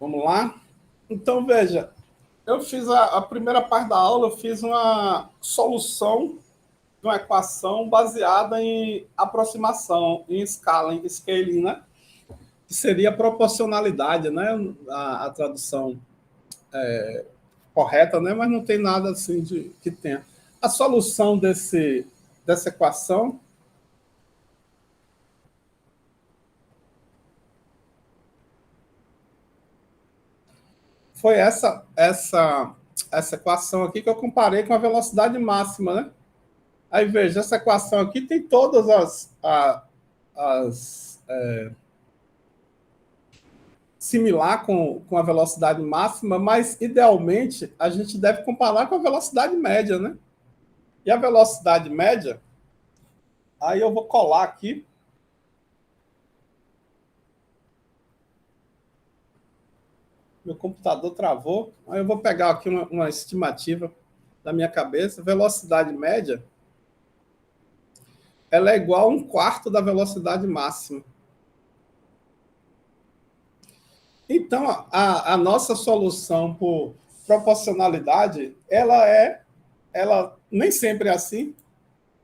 Vamos lá? Então, veja, eu fiz a primeira parte da aula, eu fiz uma solução de uma equação baseada em aproximação, em escala, em scaling, né? Que seria a proporcionalidade, né? A tradução correta, né? Mas não tem nada assim de que tenha. A solução dessa equação foi essa equação aqui que eu comparei com a velocidade máxima, né? Aí veja, essa equação aqui tem todas as similar com a velocidade máxima, mas idealmente a gente deve comparar com a velocidade média, né? E a velocidade média, aí eu vou colar aqui. Meu computador travou. Aí eu vou pegar aqui uma estimativa da minha cabeça. Velocidade média, ela é igual a 1/4 da velocidade máxima. Então, a nossa solução por proporcionalidade, ela nem sempre é assim,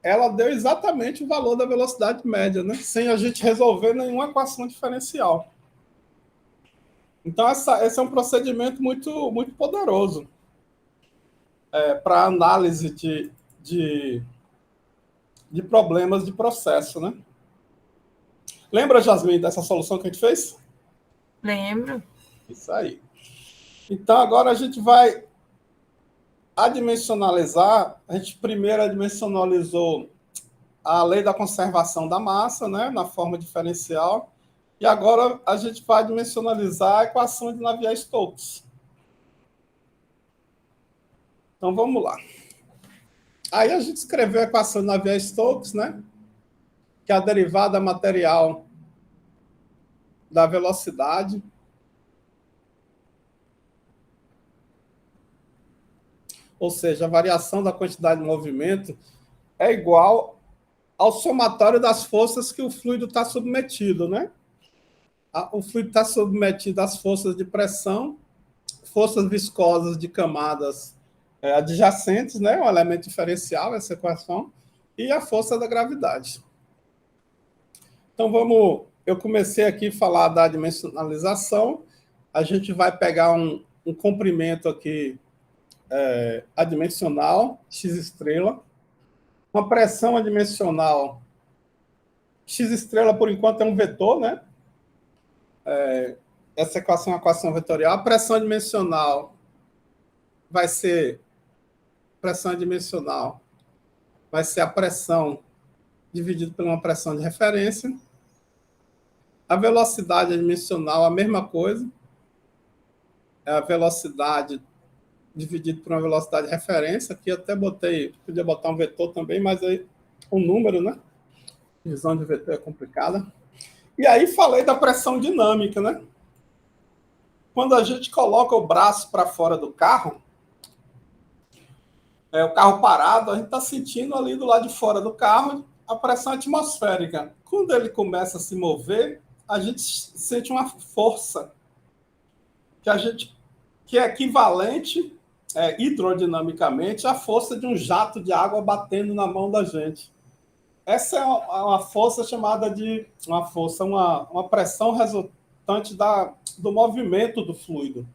ela deu exatamente o valor da velocidade média, né? Sem a gente resolver nenhuma equação diferencial. Então, esse é um procedimento muito poderoso para análise de problemas de processo, né? Lembra, Jasmine, dessa solução que a gente fez? Lembro. Isso aí. Então, agora a gente vai adimensionalizar. A gente primeiro adimensionalizou a lei da conservação da massa, né, na forma diferencial. E agora a gente vai dimensionalizar a equação de Navier-Stokes. Então, vamos lá. Aí a gente escreveu a equação de Navier-Stokes, né, que é a derivada material da velocidade ou seja, a variação da quantidade de movimento é igual ao somatório das forças que o fluido está submetido, né? O fluido está submetido às forças de pressão, forças viscosas de camadas adjacentes, né? O elemento diferencial, essa equação, e a força da gravidade. Então, eu comecei aqui a falar da dimensionalização, a gente vai pegar um comprimento aqui adimensional, x estrela, uma pressão adimensional, x estrela, por enquanto, é um vetor, né? Essa equação é uma equação vetorial. A pressão dimensional vai ser a pressão dividido por uma pressão de referência. A velocidade dimensional, a mesma coisa. É a velocidade dividido por uma velocidade de referência. Aqui até podia botar um vetor também, mas aí um número, né? Divisão de vetor é complicada. E aí falei da pressão dinâmica, né? Quando a gente coloca o braço para fora do carro, o carro parado, a gente está sentindo ali do lado de fora do carro a pressão atmosférica. Quando ele começa a se mover, a gente sente uma força que é equivalente hidrodinamicamente à força de um jato de água batendo na mão da gente. Essa é uma força chamada de uma pressão resultante do movimento do fluido.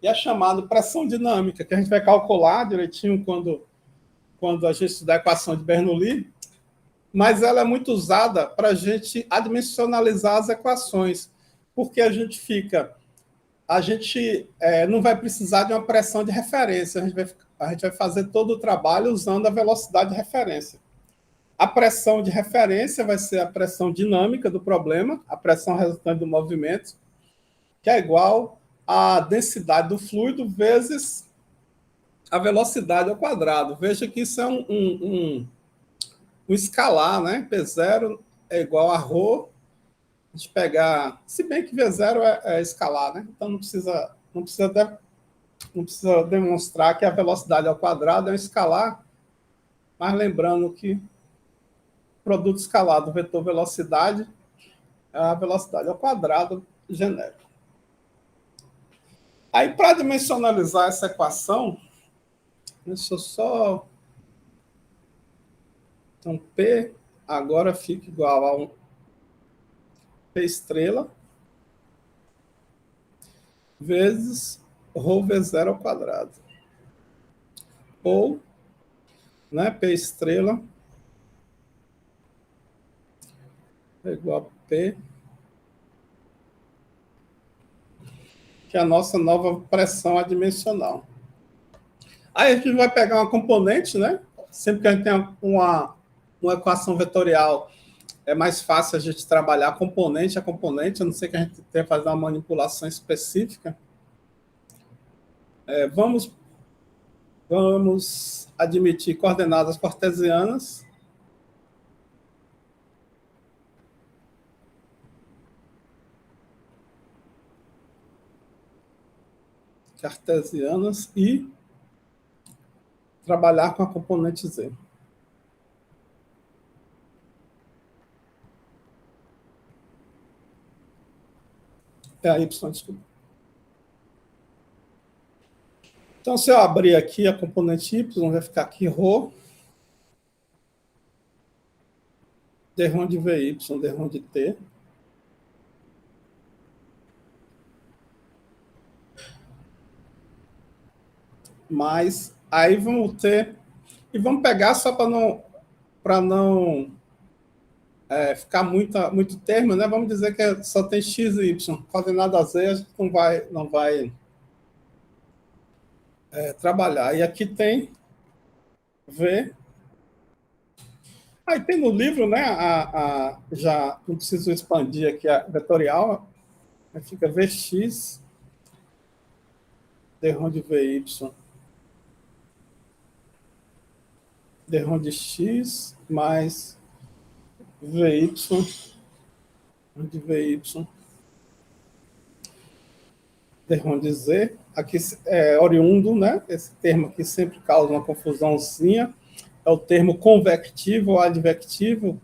E é chamada pressão dinâmica, que a gente vai calcular direitinho quando a gente estudar a equação de Bernoulli, mas ela é muito usada para a gente adimensionalizar as equações, porque a gente não vai precisar de uma pressão de referência, a gente vai fazer todo o trabalho usando a velocidade de referência. A pressão de referência vai ser a pressão dinâmica do problema, a pressão resultante do movimento, que é igual à densidade do fluido vezes a velocidade ao quadrado. Veja que isso é um escalar, né? P0 é igual a ρ. A gente pegar, se bem que V0 é escalar, né? Então não precisa demonstrar que a velocidade ao quadrado é um escalar, mas lembrando que produto escalar do vetor velocidade é a velocidade ao quadrado genérico. Aí, para dimensionalizar essa equação, deixa eu só... Então, P agora fica igual a um P estrela vezes ρ V0 ao quadrado. Ou, né, P estrela é igual a P, que é a nossa nova pressão adimensional. Aí a gente vai pegar uma componente, né? Sempre que a gente tem uma equação vetorial, é mais fácil a gente trabalhar componente a componente, a não ser que a gente tenha que fazer uma manipulação específica. Vamos admitir coordenadas cartesianas. E trabalhar com a componente Z. É a Y, desculpa. Então, se eu abrir aqui a componente Y, vai ficar aqui ρ, dρ de VY, dρ de T. Mas aí vamos ter... E vamos pegar só para não ficar muito termo, né? Vamos dizer que só tem x e y. Coordenada Z a gente não vai trabalhar. E aqui tem V. Aí tem no livro, né? Já não preciso expandir aqui a vetorial. Aí fica Vx, dρ de Vy, dρ de x, mais Vy, de Vy, dρ de z. Aqui é oriundo, né? Esse termo aqui sempre causa uma confusãozinha. É o termo convectivo ou advectivo,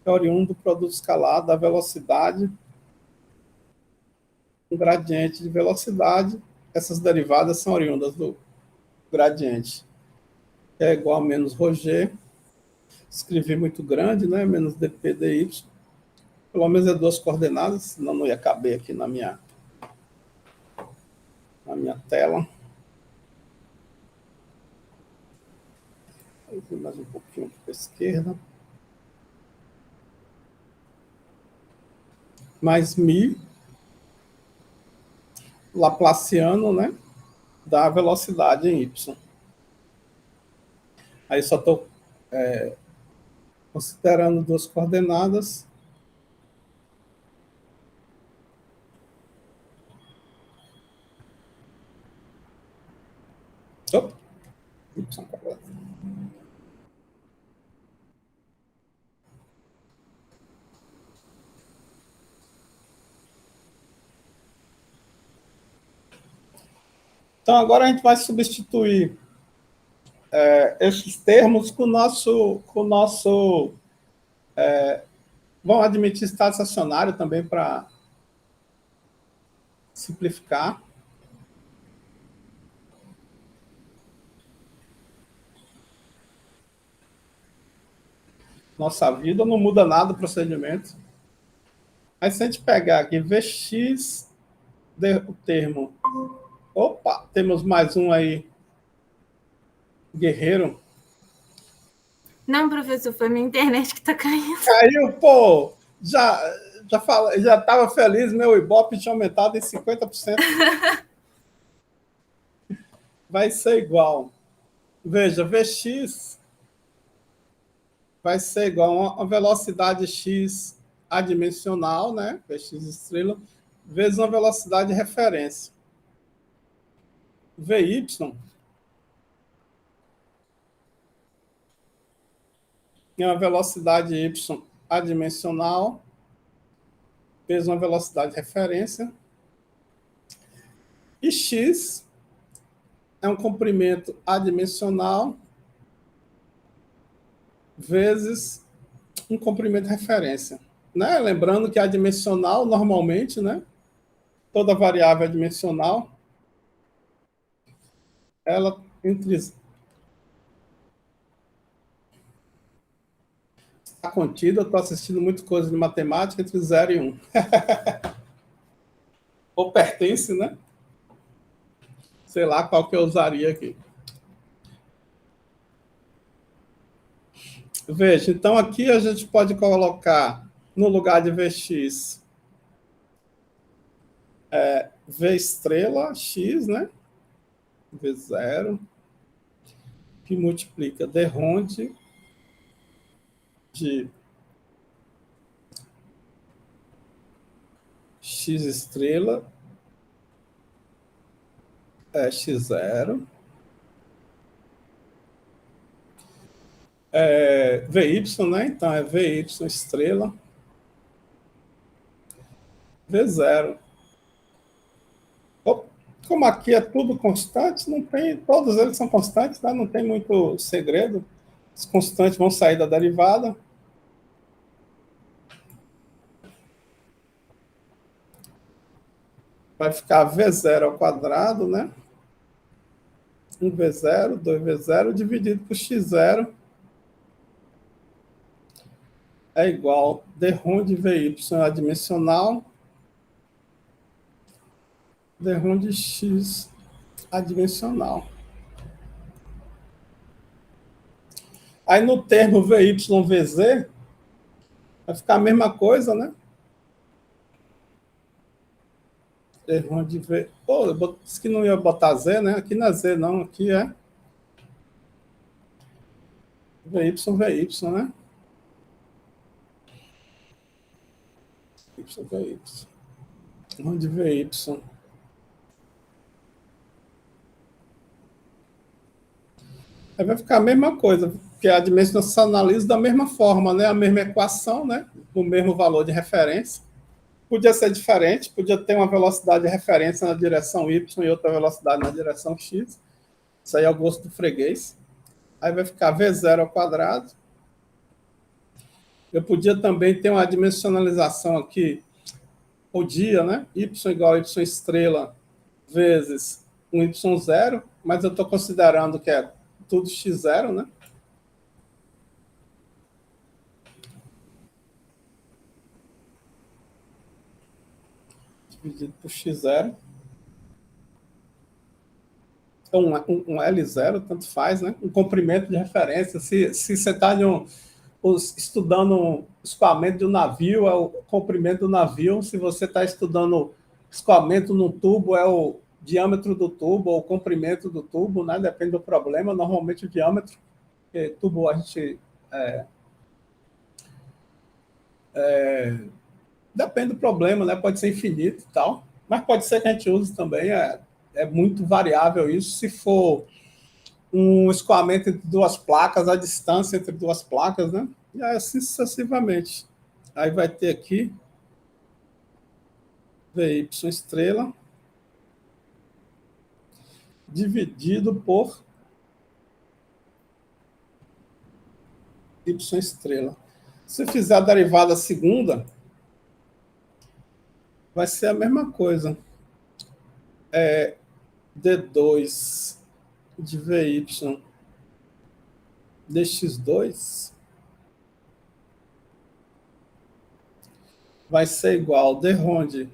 é oriundo do produto escalar da velocidade, um gradiente de velocidade. Essas derivadas são oriundas do gradiente. É igual a menos ρg. Escrevi muito grande, né? Menos dp dy. Pelo menos é duas coordenadas, senão não ia caber aqui na minha tela. Vou mais um pouquinho para a esquerda. Mais μ, laplaciano, né, da velocidade em y. Aí só estou considerando duas coordenadas. Opa. Então, agora a gente vai substituir esses termos com o nosso vamos admitir estado estacionário também para simplificar. Nossa vida não muda nada o procedimento. Aí se a gente pegar aqui Vx, o termo... Opa, temos mais um aí. Guerreiro. Não, professor, foi minha internet que está caindo. Caiu, pô! Já estava feliz, meu Ibope tinha aumentado em 50%. Vai ser igual. Veja, Vx vai ser igual a velocidade x adimensional, né? Vx estrela, vezes uma velocidade de referência. Vy é uma velocidade y adimensional, vezes uma velocidade de referência. E x é um comprimento adimensional vezes um comprimento de referência. Né? Lembrando que adimensional, normalmente, né? Toda variável é adimensional. ela entre está contida, eu estou assistindo muita coisa de matemática entre 0 e 1. Ou pertence, né? Sei lá qual que eu usaria aqui. Veja, então aqui a gente pode colocar no lugar de Vx, V estrela x, né? V0, que multiplica d ronde de x estrela x0, Vy, né? Então é Vy estrela V0. Como aqui é tudo constante, não tem, todos eles são constantes, né? Não tem muito segredo. Os constantes vão sair da derivada. Vai ficar V0 ao quadrado, né? 1V0, 2V0 dividido por x0 é igual d ron de Vy adimensional, d ron de x adimensional. Aí no termo VYVZ vai ficar a mesma coisa, né? D ron de V. Pô, eu disse que não ia botar Z, né? Aqui não é Z, não. Aqui é VY, né? VY. Ron de VY. Aí vai ficar a mesma coisa, porque a dimensionaliza da mesma forma, né? A mesma equação, né? O mesmo valor de referência. Podia ser diferente, podia ter uma velocidade de referência na direção y e outra velocidade na direção x. Isso aí é o gosto do freguês. Aí vai ficar V0 ao quadrado. Eu podia também ter uma dimensionalização aqui, podia, né? Y igual a y estrela vezes um y0, mas eu estou considerando que é tudo x0, né? Dividido por x0. Então, um L0, tanto faz, né? Um comprimento de referência. Se você está estudando escoamento de um navio, é o comprimento do navio. Se você está estudando escoamento no tubo, é o diâmetro do tubo ou o comprimento do tubo, né? Depende do problema. Normalmente o diâmetro, porque tubo a gente depende do problema, né? Pode ser infinito e tal, mas pode ser que a gente use também. É muito variável isso. Se for um escoamento entre duas placas, a distância entre duas placas, né? E assim sucessivamente. Aí vai ter aqui Vy estrela dividido por y estrela. Se fizer a derivada segunda, vai ser a mesma coisa. D2 de Vy dx2 vai ser igual d ronde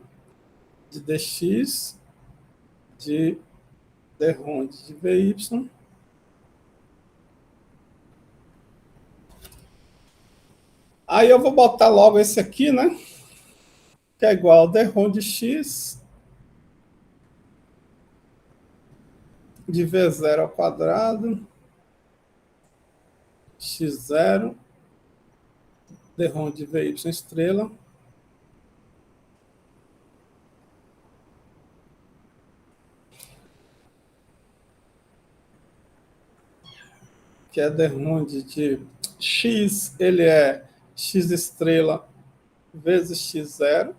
de dx de d ronde de Vy. Aí eu vou botar logo esse aqui, né? Que é igual a d ron de x de V0 ao quadrado, x0, d ron de Vy estrela, que é d ron de x, ele é x estrela vezes x0,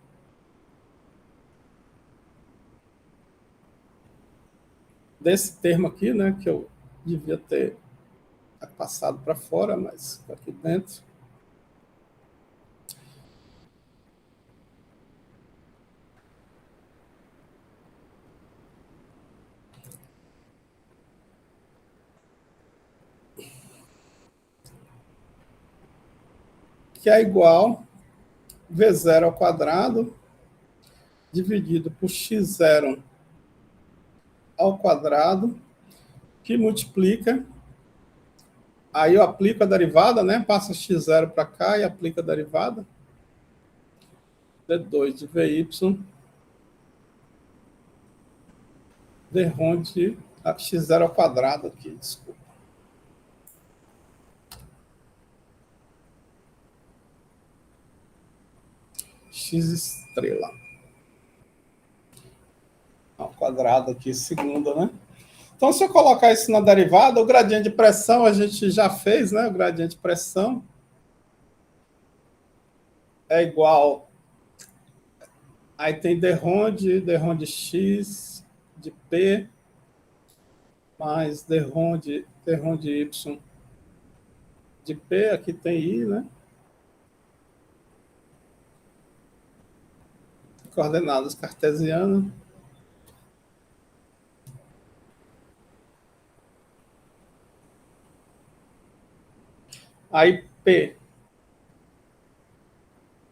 desse termo aqui, né, que eu devia ter passado para fora, mas aqui dentro. que é igual V0 ao quadrado dividido por x0 ao quadrado, que multiplica, aí eu aplico a derivada, né? Passa x0 para cá e aplico a derivada, d2 de vy d ROM de x0 ao quadrado aqui, desculpa. X estrela ao quadrado aqui, segunda, né? Então, se eu colocar isso na derivada, o gradiente de pressão a gente já fez, né? O gradiente de pressão é igual... Aí tem d ROM de x de P mais d ROM de y de P, aqui tem I, né? Coordenadas cartesianas. Aí P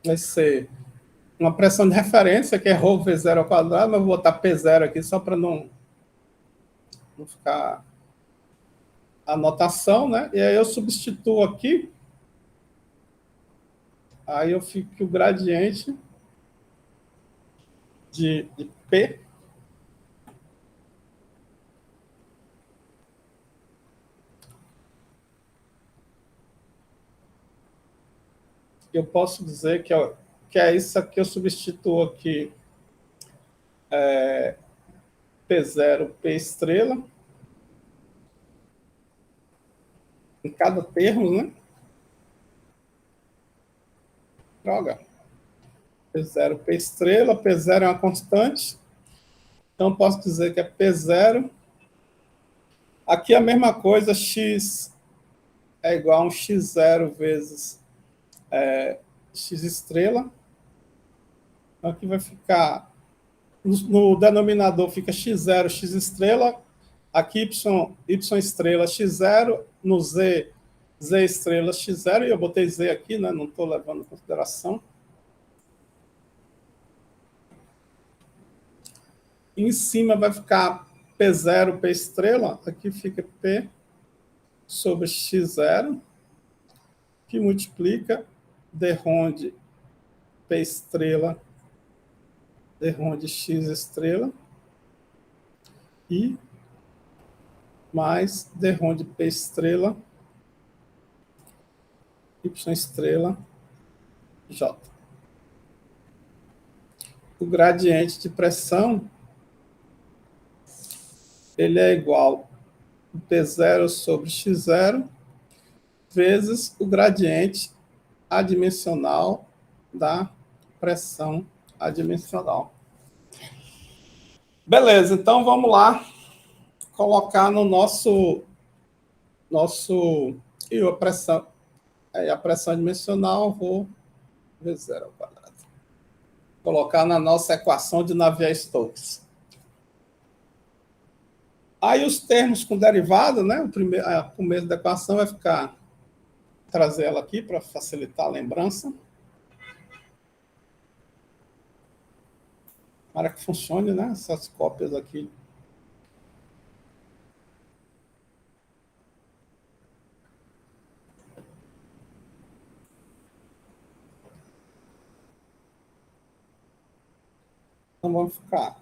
vai ser uma pressão de referência, que é ρ V0 ao quadrado, mas eu vou botar P0 aqui só para não ficar a notação, né? E aí eu substituo aqui, aí eu fico que o gradiente de P eu posso dizer que é isso aqui, eu substituo aqui P0, P estrela, em cada termo, né? Droga. P0, P estrela, P0 é uma constante, então posso dizer que é P0. Aqui a mesma coisa, X é igual a um X0 vezes X estrela. Então aqui vai ficar, no denominador fica X0, X estrela, aqui Y estrela, X0, no Z, Z estrela, X0, e eu botei Z aqui, né? Não estou levando em consideração. E em cima vai ficar P0, P estrela, aqui fica P sobre X0, que multiplica d ROM de P estrela, d ROM de X estrela, e mais d ROM de P estrela, Y estrela, J. O gradiente de pressão ele é igual a P0 sobre X0 vezes o gradiente adimensional da pressão adimensional. Beleza, então vamos lá colocar no nosso e a pressão adimensional ρ V0 ao quadrado. Colocar na nossa equação de Navier-Stokes. Aí os termos com derivada, né? O começo da equação vai ficar, trazer ela aqui para facilitar a lembrança. Para que funcione, né? Essas cópias aqui. Então vamos ficar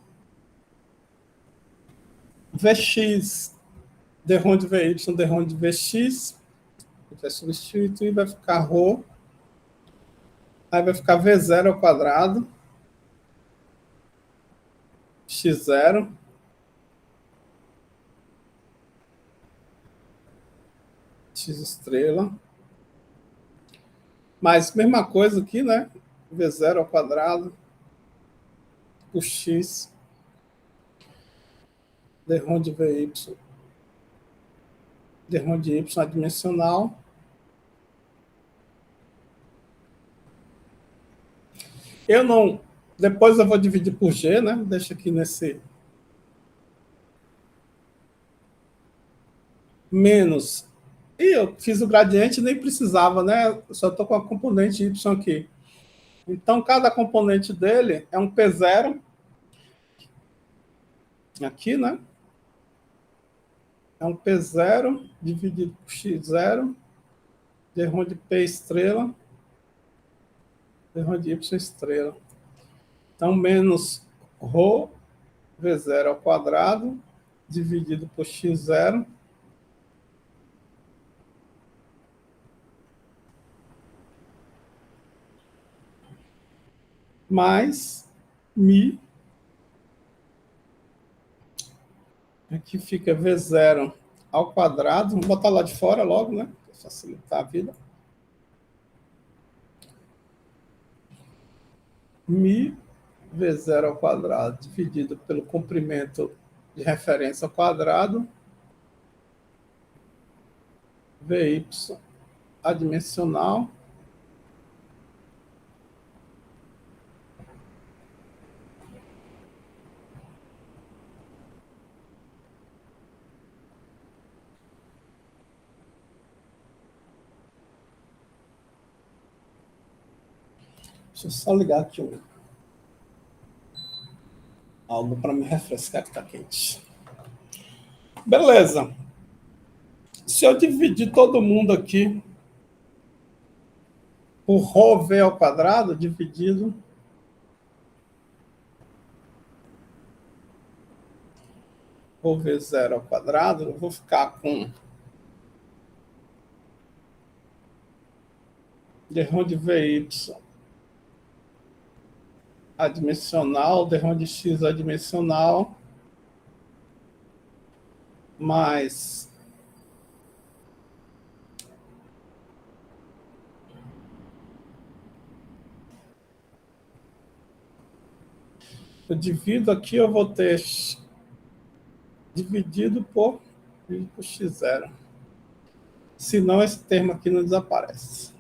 Vx, d ROM de Vy, d ROM de Vx, vai substituir, vai ficar ρ, aí vai ficar V0 ao quadrado, X0, X estrela, mas mesma coisa aqui, né? V0 ao quadrado, o X, d ROM de Vy, d ROM de Y adimensional. Eu não... Depois eu vou dividir por G, né? Deixa aqui nesse... Menos E eu fiz o gradiente, nem precisava, né? Eu só estou com a componente y aqui. Então, cada componente dele é um P0, aqui, né? É um P0 dividido por x0, derrom de P estrela, derrom de y estrela. Então, menos ρ V0 ao quadrado, dividido por x0, mais mi, aqui fica V0 ao quadrado, vamos botar lá de fora logo, né? Para facilitar a vida. Mi V0 ao quadrado dividido pelo comprimento de referência ao quadrado, Vy adimensional, deixa eu só ligar aqui algo para me refrescar que está quente. Beleza. Se eu dividir todo mundo aqui por ρv ao quadrado, dividido por V0 ao quadrado, eu vou ficar com derrom de Vy adimensional, derrom de x adimensional, mais eu divido aqui, eu vou ter dividido por x0. Senão esse termo aqui não desaparece.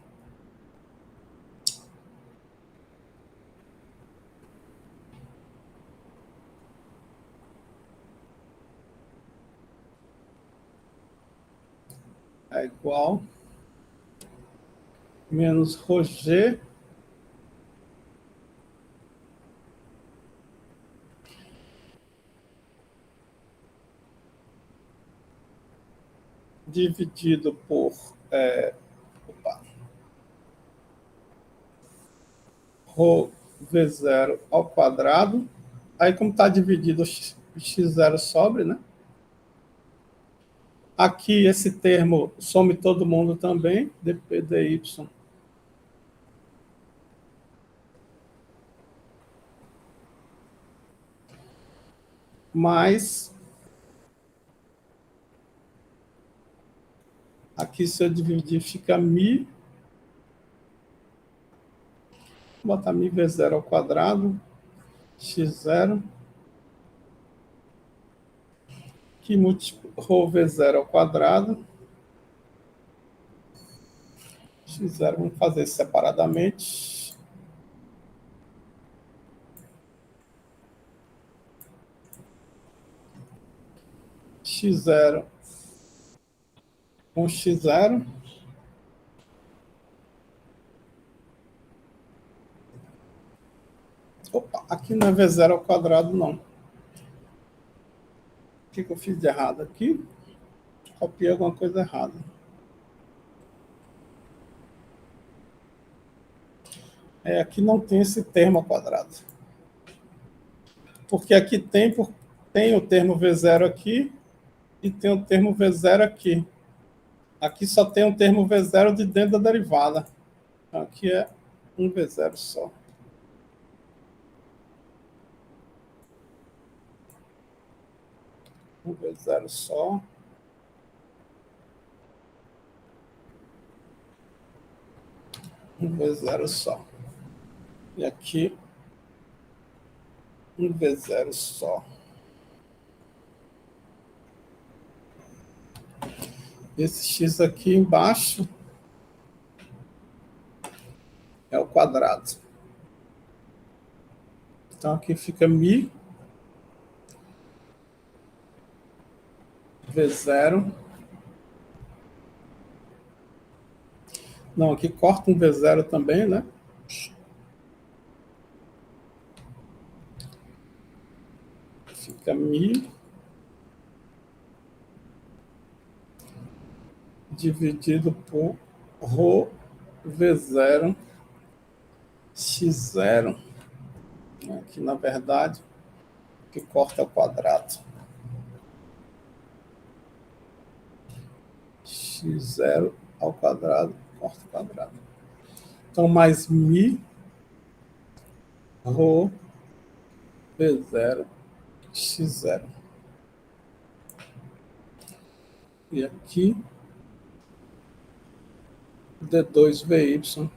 É igual menos ρg dividido por ρ V0 ao quadrado. Aí, como está dividido, o x0 sobre, né? Aqui, esse termo some todo mundo também, dp dy mais aqui, se eu dividir, fica mi, vou botar mi V0 ao quadrado, x0, que múltiplo ρ V0 ao quadrado, x0, vamos fazer separadamente, x0 com x0, opa, aqui não é V0 ao quadrado, não. O que eu fiz de errado aqui? Copiei alguma coisa errada. Aqui não tem esse termo ao quadrado. Porque aqui tem o termo V0 aqui e tem o termo V0 aqui. Aqui só tem um termo V0 de dentro da derivada. Então, aqui é um V0 só. Um V0 só. Um V0 só. E aqui, um V0 só. Esse x aqui embaixo é o quadrado. Então, aqui fica mi V0 Não, aqui corta um V0 também, né? Fica mi dividido por ρ V0 x0, que na verdade que corta ao quadrado. X0 ao quadrado, corta ao quadrado. Então, mais mi ρ V0 x0. E aqui D2VY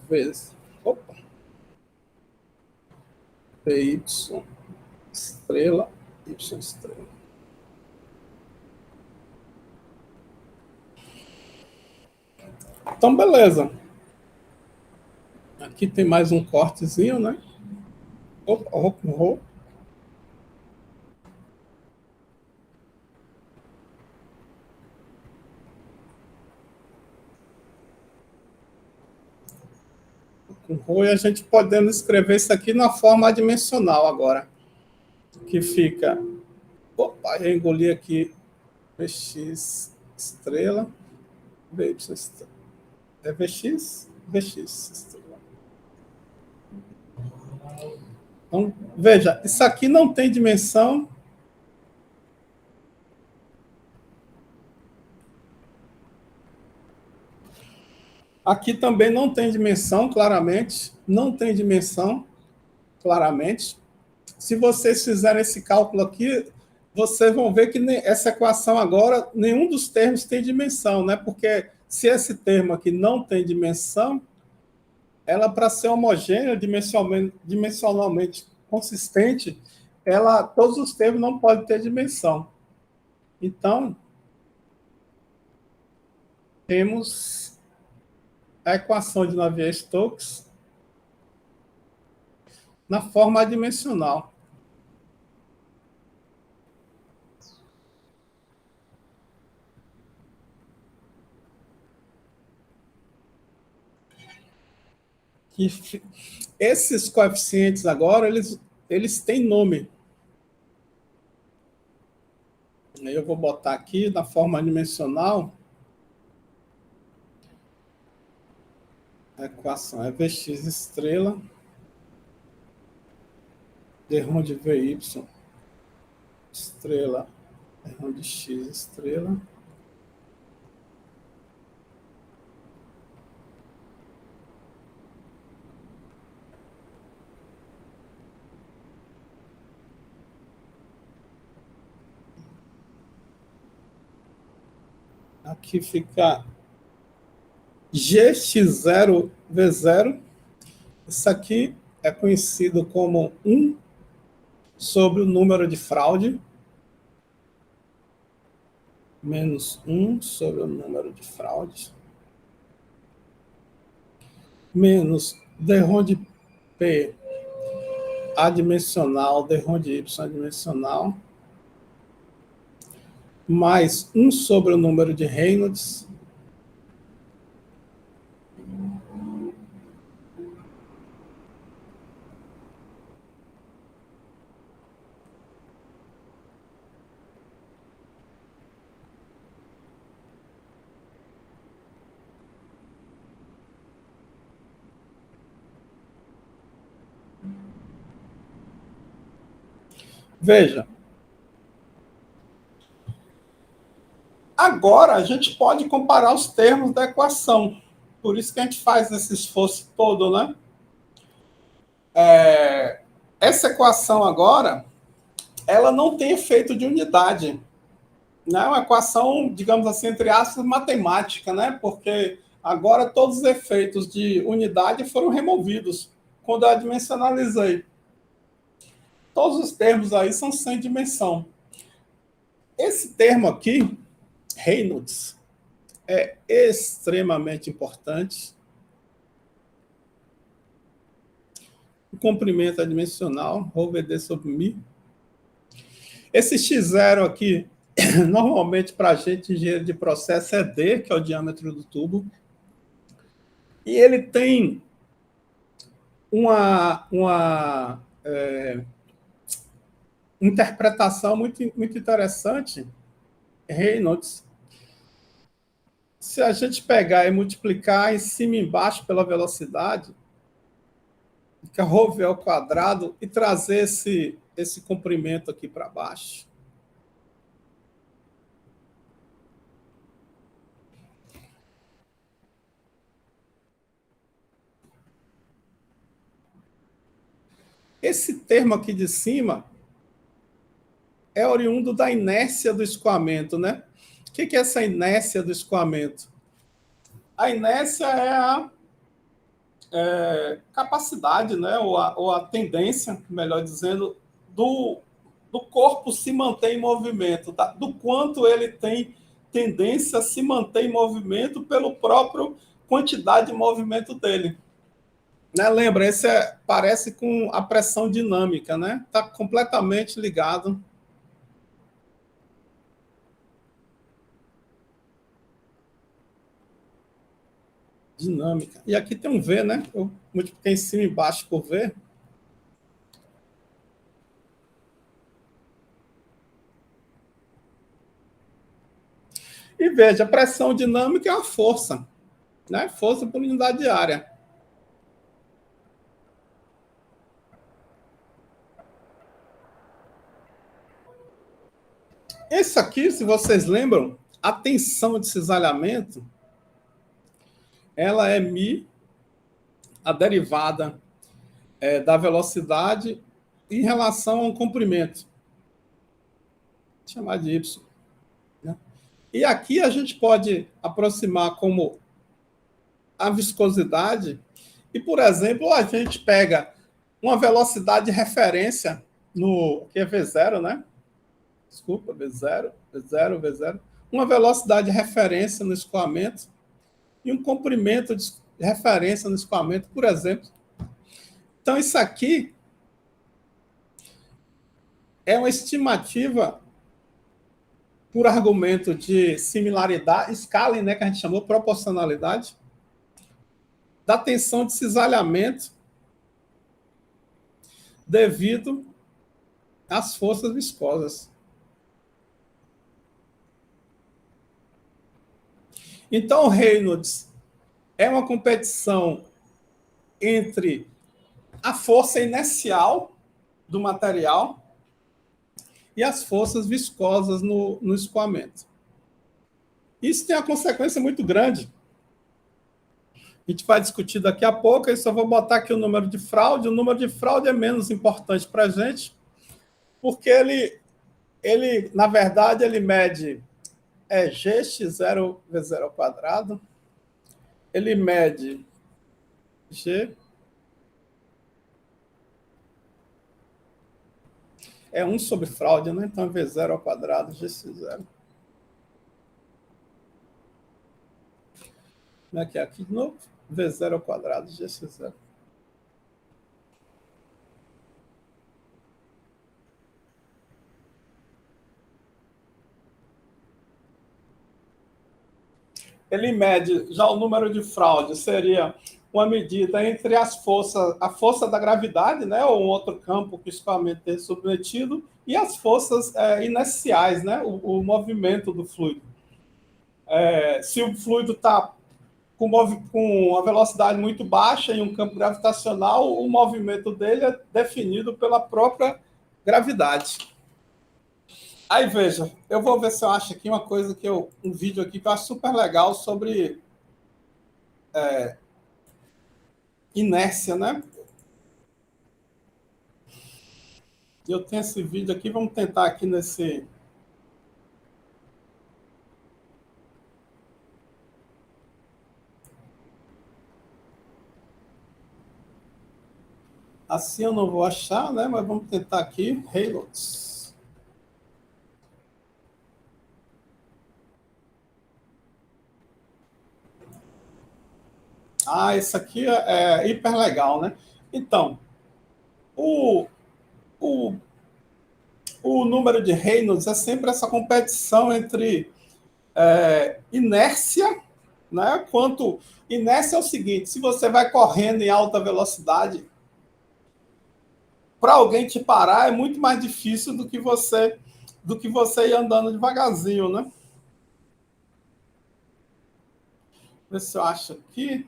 vezes, opa, VY estrela, Y estrela. Então, beleza. Aqui tem mais um cortezinho, né? Opa, rho. Com rho, e a gente podendo escrever isso aqui na forma adimensional agora. Que fica... Opa, eu engoli aqui Vx estrela, Vy estrela. É Vx estrela. Então, veja, isso aqui não tem dimensão. Aqui também não tem dimensão, claramente. Não tem dimensão, claramente. Se vocês fizerem esse cálculo aqui, vocês vão ver que essa equação agora, nenhum dos termos tem dimensão, né? Porque se esse termo aqui não tem dimensão, ela, para ser homogênea, dimensionalmente consistente, todos os termos não podem ter dimensão. Então, temos a equação de Navier-Stokes na forma adimensional. Que esses coeficientes agora, eles têm nome. Eu vou botar aqui na forma dimensional. A equação é Vx estrela, d de Vy estrela, d de x estrela. Aqui fica Gx0V0. Isso aqui é conhecido como 1 sobre o número de fraude, menos 1 sobre o número de fraude, menos d de P adimensional, d de Y adimensional, mais 1 sobre o número de Reynolds, veja, agora a gente pode comparar os termos da equação. Por isso que a gente faz esse esforço todo, né? Essa equação agora, ela não tem efeito de unidade. Não é uma equação, digamos assim, entre aspas, matemática, né? Porque agora todos os efeitos de unidade foram removidos quando eu dimensionalizei. Todos os termos aí são sem dimensão. Esse termo aqui, Reynolds, é extremamente importante. O comprimento é dimensional, rho VD sobre mi. Esse x0 aqui, normalmente para a gente, engenheiro de processo, é d, que é o diâmetro do tubo. E ele tem uma interpretação muito interessante, Reynolds. Se a gente pegar e multiplicar em cima e embaixo pela velocidade, fica rho v ao quadrado, e trazer esse comprimento aqui para baixo. Esse termo aqui de cima é oriundo da inércia do escoamento, né? O que é essa inércia do escoamento? A inércia é a capacidade, né? ou a tendência, melhor dizendo, do corpo se manter em movimento, tá? Do quanto ele tem tendência a se manter em movimento pelo próprio quantidade de movimento dele. Né? Lembra, esse parece com a pressão dinâmica, né? Está completamente ligado. Dinâmica. E aqui tem um V, né? Eu multipliquei em cima e embaixo por V. E veja, a pressão dinâmica é uma força, né? Força por unidade de área. Esse aqui, se vocês lembram, a tensão de cisalhamento, ela é mi, a derivada da velocidade em relação ao comprimento. Vou chamar de y. Né? E aqui a gente pode aproximar como a viscosidade, e, por exemplo, a gente pega uma velocidade de referência que é V0, né? Desculpa, V0, V0, V0. Uma velocidade de referência no escoamento e um comprimento de referência no escoamento, por exemplo. Então, isso aqui é uma estimativa por argumento de similaridade, scaling, né, que a gente chamou proporcionalidade, da tensão de cisalhamento devido às forças viscosas. Então, o Reynolds é uma competição entre a força inercial do material e as forças viscosas no escoamento. Isso tem uma consequência muito grande. A gente vai discutir daqui a pouco, eu só vou botar aqui o número de fraude. O número de fraude é menos importante para a gente, porque ele, na verdade, ele mede Gx0 V0 ao quadrado, ele mede G, é 1 sobre fraude, né? Então, V0 ao quadrado, Gx0. Como é que é aqui de novo? V0 ao quadrado, Gx0. Ele mede, já o número de fraude seria uma medida entre as forças, a força da gravidade, né, ou um outro campo que o escoamento é submetido, e as forças inerciais, né, o movimento do fluido. Se o fluido está com uma velocidade muito baixa em um campo gravitacional, o movimento dele é definido pela própria gravidade. Aí, veja, eu vou ver se eu acho aqui uma coisa um vídeo aqui que eu acho super legal sobre inércia, né? Eu tenho esse vídeo aqui, vamos tentar aqui nesse... Assim eu não vou achar, né? Mas vamos tentar aqui, Reynolds. Esse aqui é hiper legal, né? Então, O, o, o número de Reynolds é sempre essa competição entre inércia, né? Quanto inércia é o seguinte: se você vai correndo em alta velocidade, para alguém te parar é muito mais difícil do que você ir andando devagarzinho, né? Vê se eu acho aqui.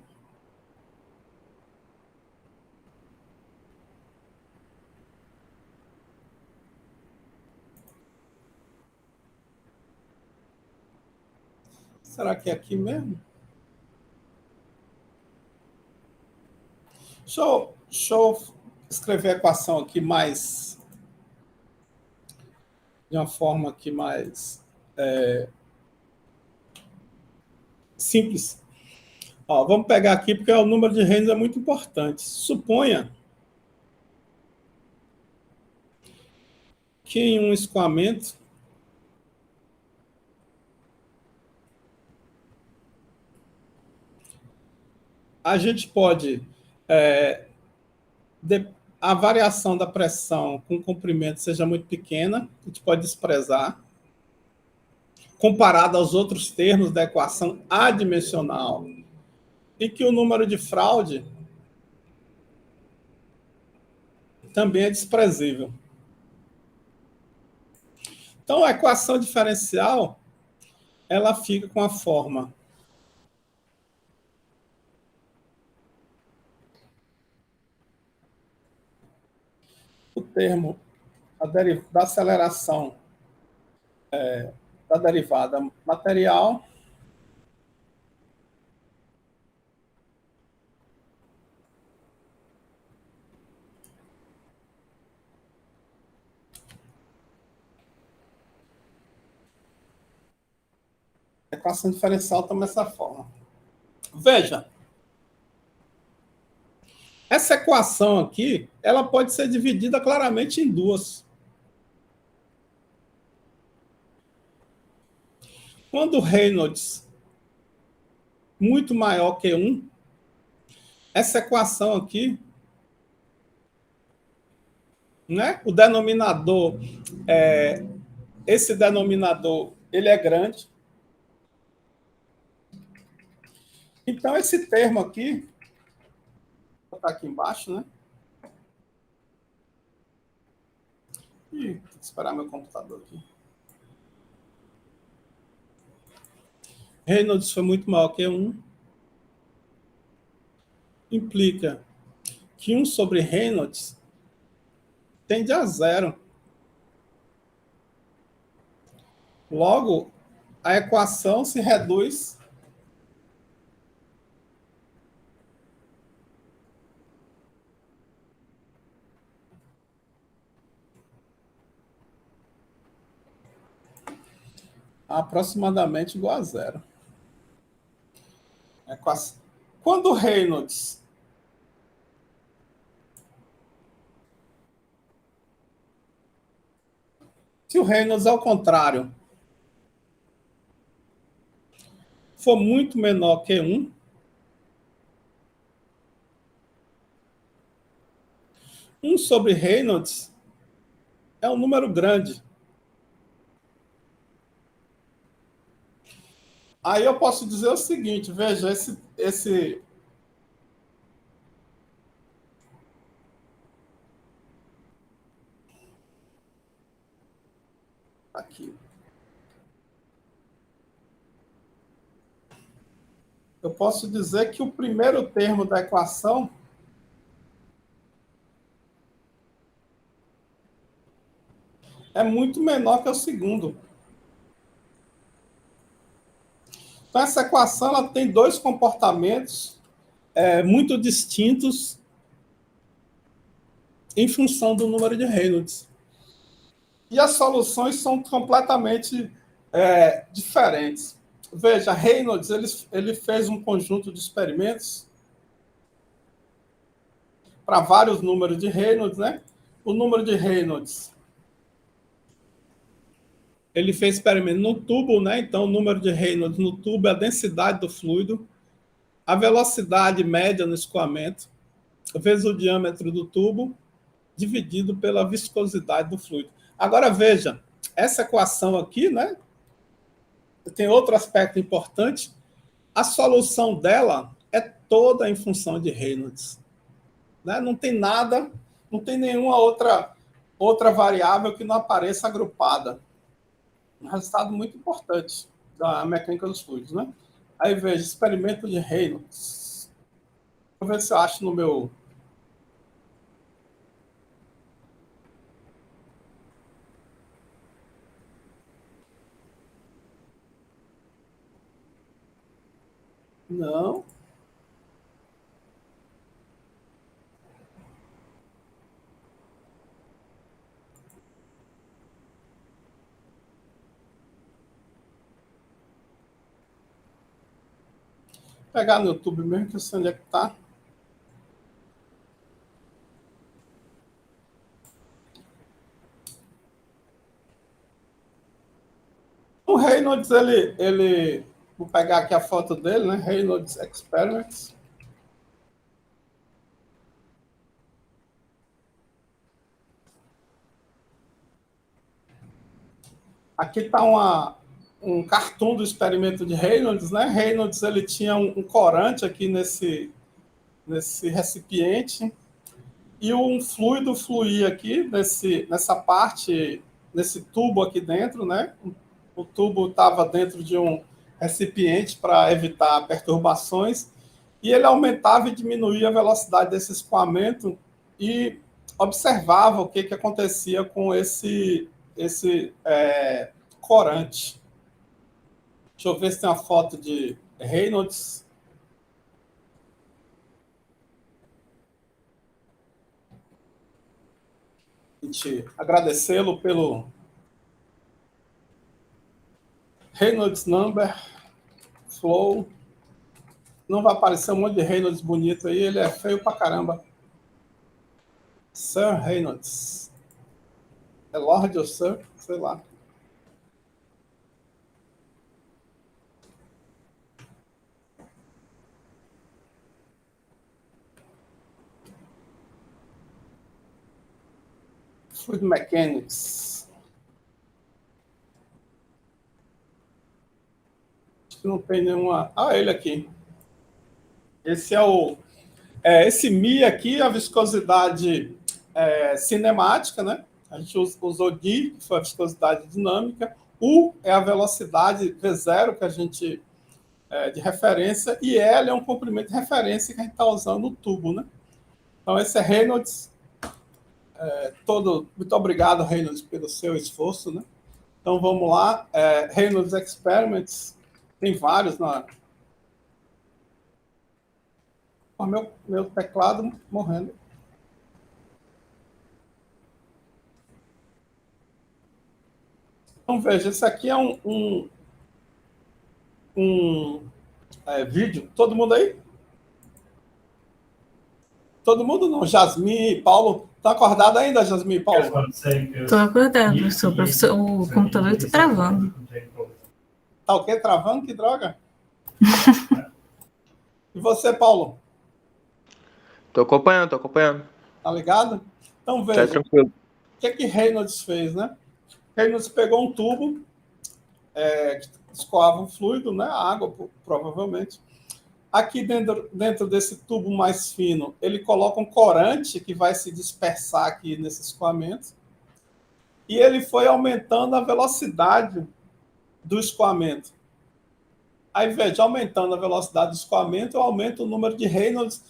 Será que é aqui mesmo? Deixa eu escrever a equação aqui mais de uma forma aqui mais simples. Ó, vamos pegar aqui porque o número de Reynolds é muito importante. Suponha que em um escoamento a gente pode a variação da pressão com o comprimento seja muito pequena, a gente pode desprezar, comparado aos outros termos da equação adimensional, e que o número de fraude também é desprezível. Então, a equação diferencial ela fica com a forma o termo da aceleração da derivada material a equação diferencial toma essa forma. Veja, essa equação aqui, ela pode ser dividida claramente em duas. Quando o Reynolds muito maior que 1, essa equação aqui, né? O denominador, esse denominador, ele é grande. Então, esse termo aqui, vou botar aqui embaixo, né? Ih, tem que esperar meu computador aqui. Reynolds foi muito maior que 1. Implica que 1 sobre Reynolds tende a 0. Logo, a equação se reduz a aproximadamente igual a 0. Quando o Reynolds se o Reynolds, ao contrário, for muito menor que 1, um sobre Reynolds é um número grande. Aí eu posso dizer o seguinte, veja, esse aqui. Eu posso dizer que o primeiro termo da equação é muito menor que o segundo. Então, essa equação ela tem dois comportamentos muito distintos em função do número de Reynolds. E as soluções são completamente diferentes. Veja, Reynolds ele fez um conjunto de experimentos para vários números de Reynolds, né? O número de Reynolds ele fez experimento no tubo, né? Então, o número de Reynolds no tubo é a densidade do fluido, a velocidade média no escoamento, vezes o diâmetro do tubo, dividido pela viscosidade do fluido. Agora, veja, essa equação aqui, né, tem outro aspecto importante. A solução dela é toda em função de Reynolds. Né? Não tem nada, não tem nenhuma outra variável que não apareça agrupada. Um resultado muito importante da mecânica dos fluidos. Né? Aí veja, experimento de Reynolds. Vou ver se eu acho no meu... Não. Vou pegar no YouTube mesmo, que eu sei onde é que está. O Reynolds, vou pegar aqui a foto dele, né? Reynolds Experiments. Aqui está um cartoon do experimento de Reynolds, né? Reynolds, ele tinha um corante aqui nesse recipiente e um fluido fluía aqui nessa parte, nesse tubo aqui dentro, né? O tubo estava dentro de um recipiente para evitar perturbações e ele aumentava e diminuía a velocidade desse escoamento e observava o que acontecia com esse corante. Deixa eu ver se tem uma foto de Reynolds. A gente agradecê-lo pelo Reynolds Number Flow. Não vai aparecer um monte de Reynolds bonito aí, ele é feio pra caramba. Sir Reynolds. É Lord ou Sir? Sei lá. Fluid Mechanics. Acho que não tem nenhuma... Ah, ele aqui. Esse esse Mi aqui, a viscosidade cinemática, né? A gente usou D, que foi a viscosidade dinâmica. U é a velocidade V0 que a gente de referência, e L é um comprimento de referência que a gente está usando no tubo, né? Então, esse é Reynolds. Muito obrigado, Reynolds, pelo seu esforço, né? Então, vamos lá. Reynolds Experiments. Tem vários na... O meu teclado morrendo. Então, veja, esse aqui é um vídeo. Todo mundo aí? Todo mundo não. Jasmine, Paulo. Tá acordado ainda, Jasmine e Paulo? Estou acordado, professor. O computador está travando. Tá o quê? Travando? Que droga? E você, Paulo? Tô acompanhando. Tá ligado? Então, Tá veja. tranquilo. O que Reynolds fez, né? Reynolds pegou um tubo que escoava um fluido, né? A água, provavelmente. Aqui dentro desse tubo mais fino, ele coloca um corante que vai se dispersar aqui nesse escoamento. E ele foi aumentando a velocidade do escoamento. Aí, veja, aumentando a velocidade do escoamento, eu aumento o número de Reynolds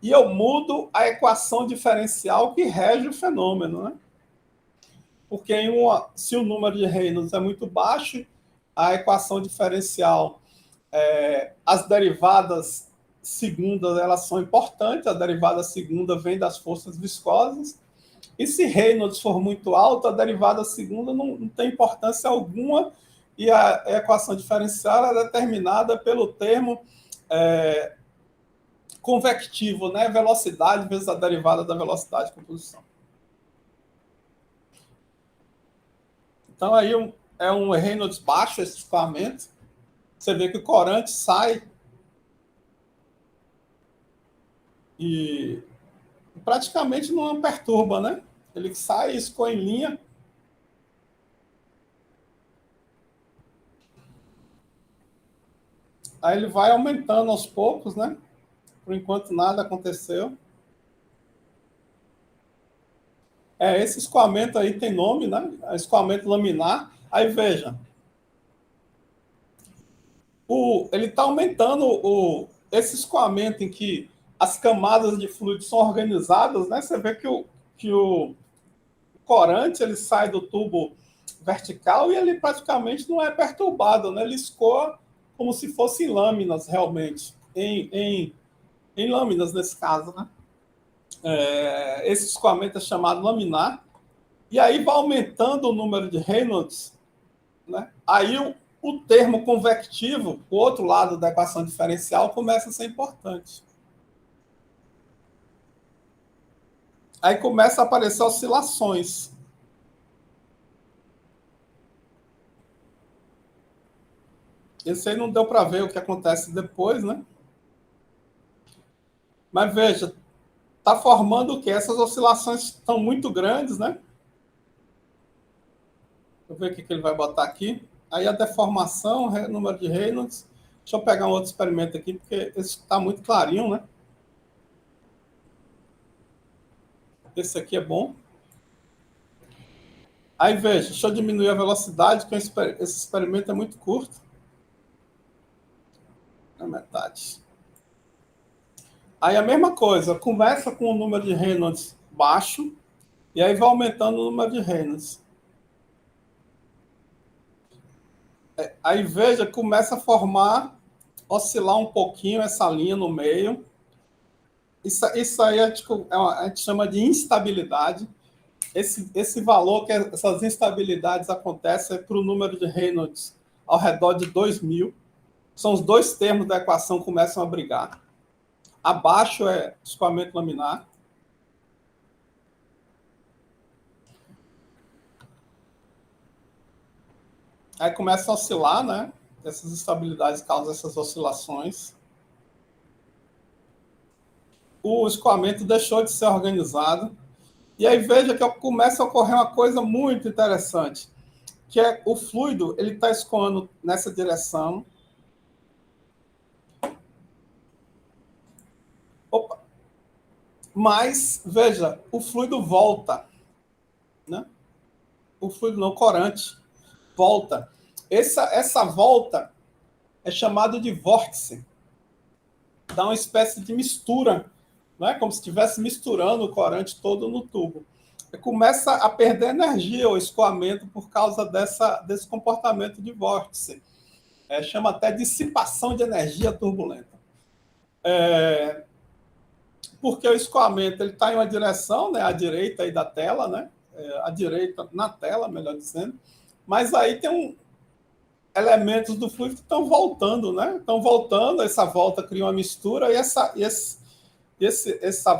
e eu mudo a equação diferencial que rege o fenômeno, né? Porque se o número de Reynolds é muito baixo, a equação diferencial, as derivadas segundas, elas são importantes. A derivada segunda vem das forças viscosas. E se Reynolds for muito alto, a derivada segunda não tem importância alguma, e a equação diferencial é determinada pelo termo convectivo, né? Velocidade vezes a derivada da velocidade de composição. Então, aí é um Reynolds baixo esse escoamento. Você vê que o corante sai e praticamente não perturba, né? Ele sai, escoa em linha. Aí ele vai aumentando aos poucos, né? Por enquanto nada aconteceu. Esse escoamento aí tem nome, né? Escoamento laminar. Aí veja, ele está aumentando esse escoamento em que as camadas de fluido são organizadas, né? Você vê que o corante ele sai do tubo vertical e ele praticamente não é perturbado, né? Ele escoa como se fossem lâminas realmente, em lâminas nesse caso, né? Esse escoamento é chamado laminar, e aí vai aumentando o número de Reynolds, né? Aí o termo convectivo, o outro lado da equação diferencial, começa a ser importante. Aí começa a aparecer oscilações. Esse aí não deu para ver o que acontece depois, né? Mas veja, está formando o quê? Essas oscilações estão muito grandes, né? Deixa eu ver o que ele vai botar aqui. Aí a deformação, número de Reynolds. Deixa eu pegar um outro experimento aqui, porque esse está muito clarinho, né? Esse aqui é bom. Aí veja, deixa eu diminuir a velocidade, que esse experimento é muito curto. Na metade. Aí a mesma coisa, começa com o número de Reynolds baixo, e aí vai aumentando o número de Reynolds. Aí veja, começa a formar, oscilar um pouquinho essa linha no meio. Isso aí a gente chama de instabilidade. Esse valor, que essas instabilidades acontecem para o número de Reynolds ao redor de 2000. São os dois termos da equação que começam a brigar. Abaixo é escoamento laminar. Aí começa a oscilar, né? Essas instabilidades causam essas oscilações. O escoamento deixou de ser organizado. E aí veja que começa a ocorrer uma coisa muito interessante, que é o fluido, ele está escoando nessa direção. Opa! Mas, veja, o fluido volta, né? O fluido não, corante, volta. Essa volta é chamada de vórtice. Dá uma espécie de mistura, né? Como se estivesse misturando o corante todo no tubo. E começa a perder energia o escoamento por causa desse comportamento de vórtice. Chama até dissipação de energia turbulenta. Porque o escoamento está em uma direção, né, à direita aí da tela, né, à direita na tela, melhor dizendo, mas aí tem elementos do fluido que estão voltando, né? Estão voltando, essa volta cria uma mistura, e essa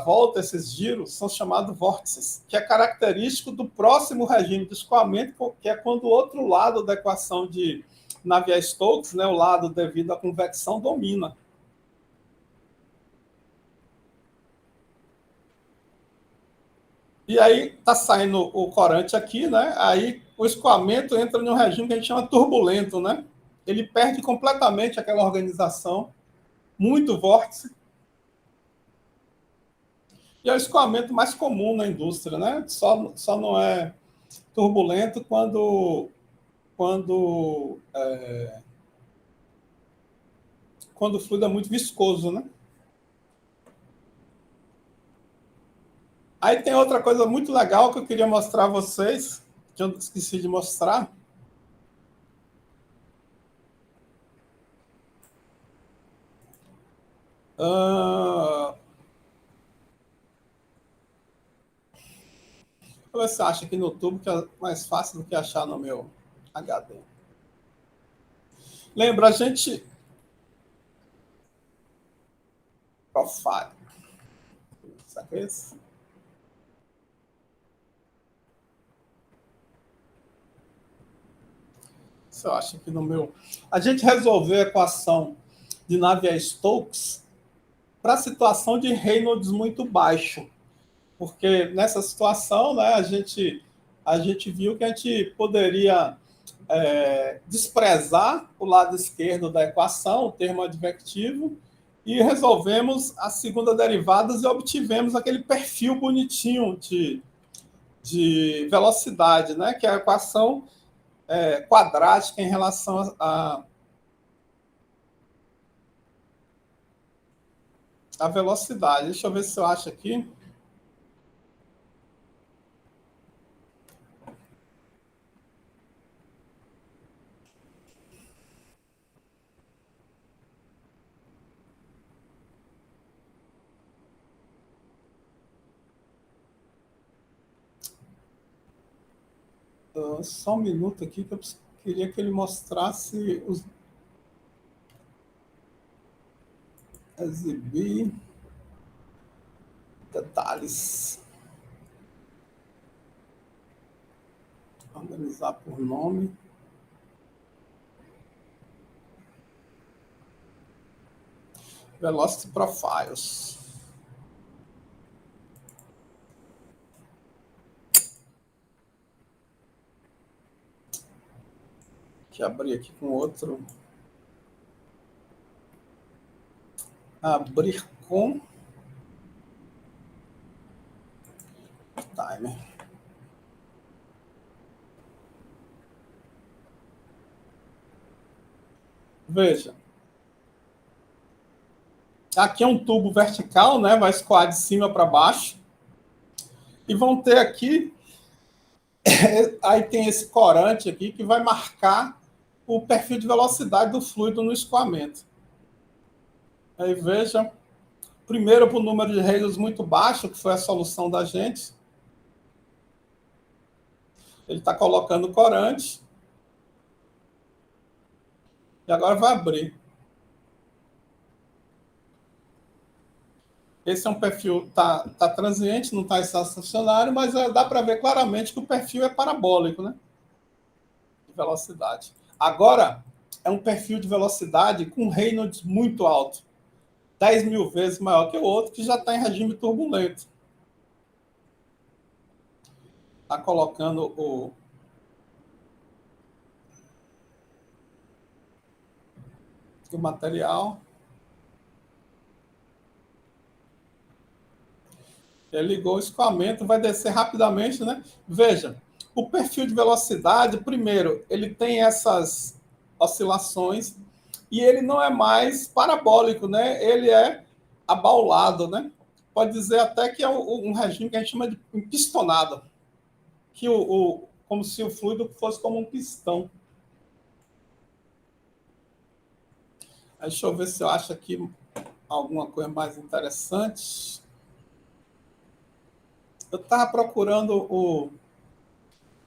volta, esses giros, são chamados vórtices, que é característico do próximo regime de escoamento, que é quando o outro lado da equação de Navier-Stokes, né, o lado devido à convecção, domina. E aí está saindo o corante aqui, né? Aí o escoamento entra em um regime que a gente chama turbulento, né? Ele perde completamente aquela organização, muito vórtice. E é o escoamento mais comum na indústria, né? Só não é turbulento quando o fluido é muito viscoso, né? Aí tem outra coisa muito legal que eu queria mostrar a vocês, que eu esqueci de mostrar. Você acha aqui no YouTube que é mais fácil do que achar no meu HD. Lembra, a gente... Profile. Sabe esse? Eu acho que no meu... A gente resolveu a equação de Navier-Stokes para a situação de Reynolds muito baixo. porque nessa situação, né, a gente viu que a gente poderia desprezar o lado esquerdo da equação, o termo advectivo, e resolvemos a segunda derivada e obtivemos aquele perfil bonitinho de velocidade, né, que é a equação quadrática em relação à velocidade. Deixa eu ver se eu acho aqui. Só um minuto aqui que eu queria que ele mostrasse os exibir detalhes, organizar por nome. Velocity Profiles. Deixa eu abrir aqui com outro. Abrir com timer. Veja. Aqui é um tubo vertical, né? Vai escoar de cima para baixo. E vão ter aqui, aí tem esse corante aqui que vai marcar o perfil de velocidade do fluido no escoamento. Aí veja, primeiro para o número de Reynolds muito baixo, que foi a solução da gente. Ele está colocando corante. E agora vai abrir. Esse é um perfil, tá transiente, não está estacionário, mas dá para ver claramente que o perfil é parabólico, né? De velocidade. Agora, é um perfil de velocidade com Reynolds muito alto. 10.000 vezes maior que o outro, que já está em regime turbulento. Está colocando o material. Ele ligou o escoamento, vai descer rapidamente, né? Veja, o perfil de velocidade, primeiro, ele tem essas oscilações e ele não é mais parabólico, né? Ele é abaulado, né? Pode dizer até que é um regime que a gente chama de pistonado, que como se o fluido fosse como um pistão. Deixa eu ver se eu acho aqui alguma coisa mais interessante. Eu estava procurando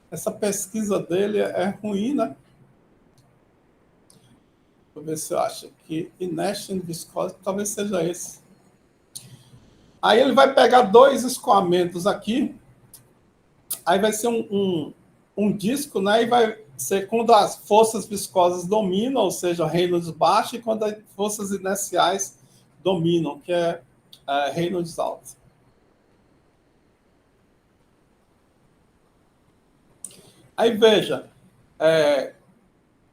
essa pesquisa dele, é ruim, né? Vou ver se eu acho aqui. Inertia Viscosity, talvez seja esse. Aí ele vai pegar dois escoamentos aqui. Aí vai ser um disco, né? E vai ser quando as forças viscosas dominam, ou seja, Reynolds baixo, e quando as forças inerciais dominam, que é Reynolds alto. Aí veja,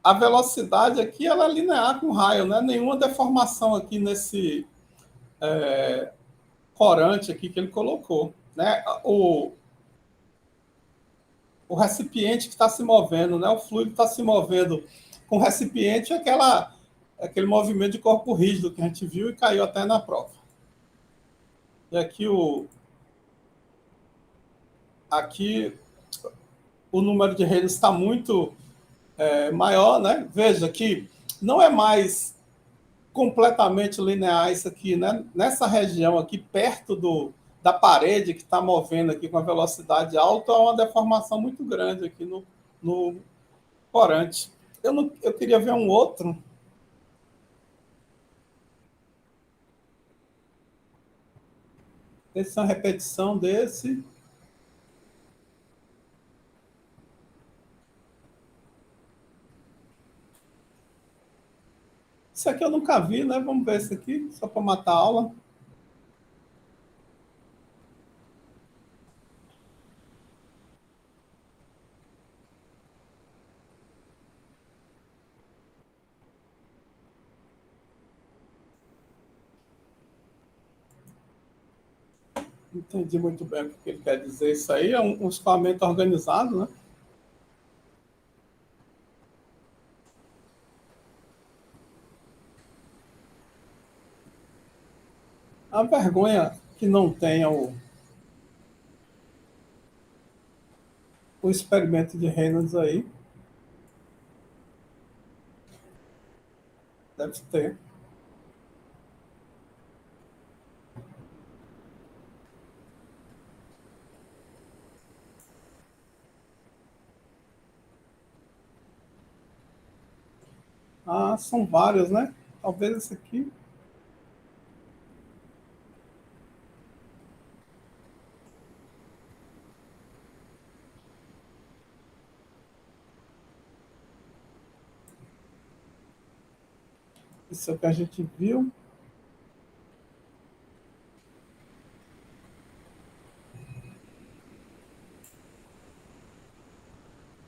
a velocidade aqui ela é linear com o raio, né? Nenhuma deformação aqui nesse corante aqui que ele colocou, né? O recipiente que está se movendo, né? O fluido está se movendo com o recipiente, aquele movimento de corpo rígido que a gente viu e caiu até na prova. E aqui o número de redes está muito maior, né? Veja que não é mais completamente linear isso aqui, né? Nessa região aqui, perto da parede que está movendo aqui com a velocidade alta, há uma deformação muito grande aqui no corante. Eu queria ver um outro. Essa é uma repetição desse. Isso aqui eu nunca vi, né? Vamos ver esse aqui, só para matar a aula. Não entendi muito bem o que ele quer dizer. Isso aí é um escoamento organizado, né? A vergonha que não tenha o experimento de Reynolds aí. Deve ter. Ah, são vários, né? Talvez esse aqui. Isso é o que a gente viu.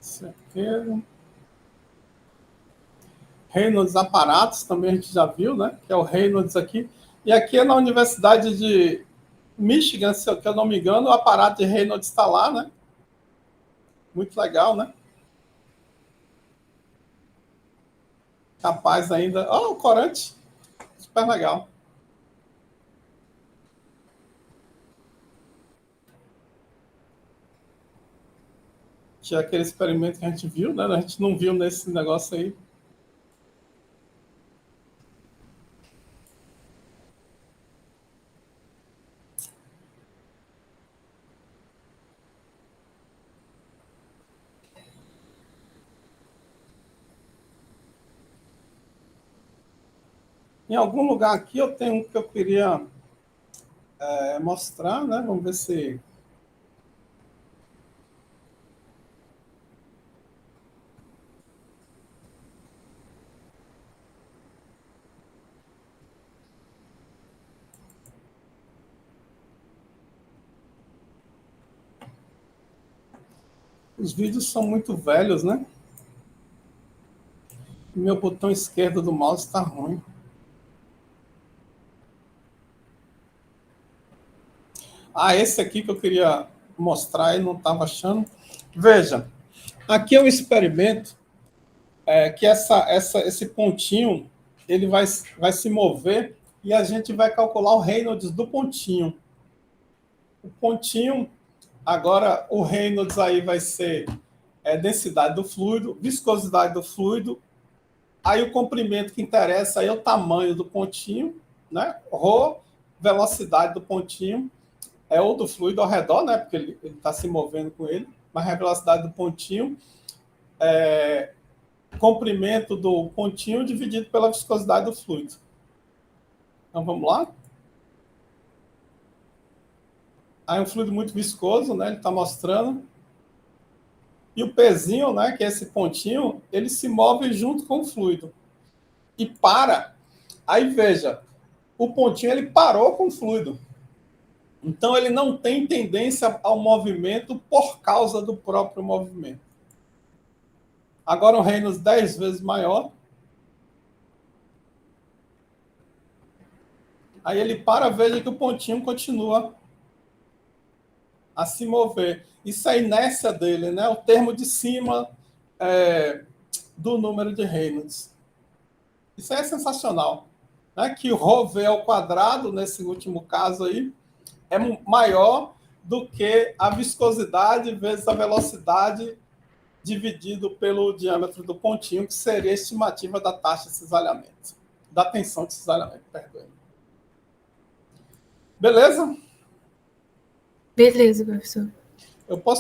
Esse aqui. Reynolds Aparatos, também a gente já viu, né? Que é o Reynolds aqui. E aqui é na Universidade de Michigan, se eu não me engano, o aparato de Reynolds está lá, né? Muito legal, né? Capaz ainda. Oh, o corante. Super legal. Tinha aquele experimento que a gente viu, né? A gente não viu nesse negócio aí. Em algum lugar aqui eu tenho um que eu queria mostrar, né? Vamos ver se. Os vídeos são muito velhos, né? Meu botão esquerdo do mouse está ruim. Ah, esse aqui que eu queria mostrar e não estava achando. Veja, aqui é um experimento que esse pontinho ele vai se mover e a gente vai calcular o Reynolds do pontinho. O pontinho, agora o Reynolds aí vai ser densidade do fluido, viscosidade do fluido, aí o comprimento que interessa aí é o tamanho do pontinho, né? Rho, velocidade do pontinho, ou do fluido ao redor, né? Porque ele está se movendo com ele, mas a velocidade do pontinho comprimento do pontinho dividido pela viscosidade do fluido. Então vamos lá. Aí um fluido muito viscoso, né? Ele está mostrando. E o pezinho, né? Que é esse pontinho, ele se move junto com o fluido e para. Aí veja, o pontinho ele parou com o fluido. Então ele não tem tendência ao movimento por causa do próprio movimento. Agora o Reynolds 10 vezes maior. Aí ele para, veja que o pontinho continua a se mover. Isso é a inércia dele, né? O termo de cima do número de Reynolds. Isso é sensacional. Né? Que o ρv ao quadrado, nesse último caso aí, é maior do que a viscosidade vezes a velocidade dividido pelo diâmetro do pontinho, que seria a estimativa da taxa de cisalhamento. Da tensão de cisalhamento, perdão. Beleza? Beleza, professor. Eu posso